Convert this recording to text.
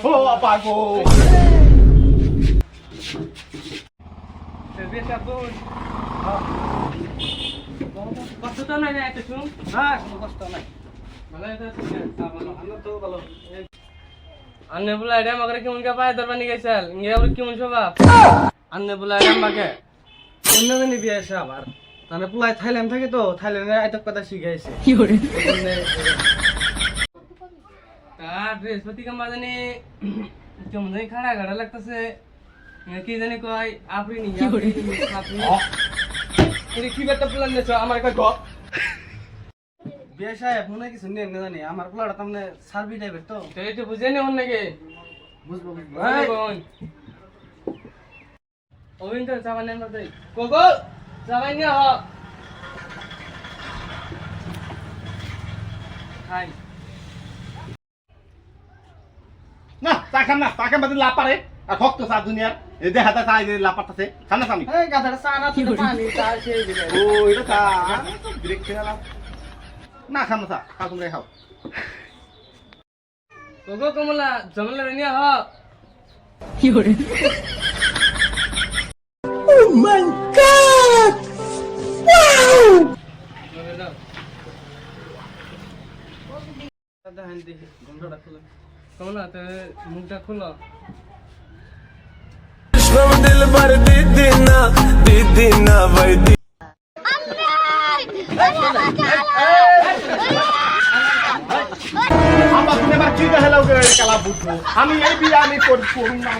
ও আপা গো কষ্ট তো নাই না এত শুন না কোনো কষ্ট নাই ভালো ভালো আমরা তো ভালো আন্নে বলা এটা আমাকে কেমন কা পায় দরবার নিয়ে গেছাল ইয়ে আবার কেমন স্বভাব আন্নে বলা এটা আমাকে অন্য দিনই বিয়ে আসে আবার তাহলে পুলাই থাইল্যান্ড থাকে তো থাইল্যান্ডে আইতক কথা শিখাইছে কি করে তার বৃহস্পতি কাম্বা জানি কেমন জানি খাড়া খাড়া লাগতেছে কি জানি কয় আপনি নি আপনি এটা কি বেটা প্ল্যান নেছো আমার কয় গপ বিয়ে সাহেব মনে কিছু নেই না জানি আমার পোলাটা তামনে সার্ভি টাইপের তো তো এটা বুঝে নি হন নাকি বুঝবো বুঝবো বোন ওইন তো চাবান নেন বাই কোকো চাবান নিয়া হ হাই না চা খান না চা খান বাদে লাভ পারে আর ভক্ত চা দুনিয়ার এই যে হাতে চা এই যে লাভ পারতেছে খান না স্বামী এই গাধাটা চা না তুই পানি চা খেয়ে দিবে ও এটা চা ব্রেক খেয়ে লাভ না খান না চা খাও তোমরা খাও কোকো কমলা জমলা নিয়া হ কি করে দেখেন দেখি ঘন্টাটা খুলে কমলা তো মুখটা খুলো दिल भर दीदी ना भाई আমার তুমি এবার কি দেখালাও খেলা বুঝবো আমি এই বিয়ে আমি করুন না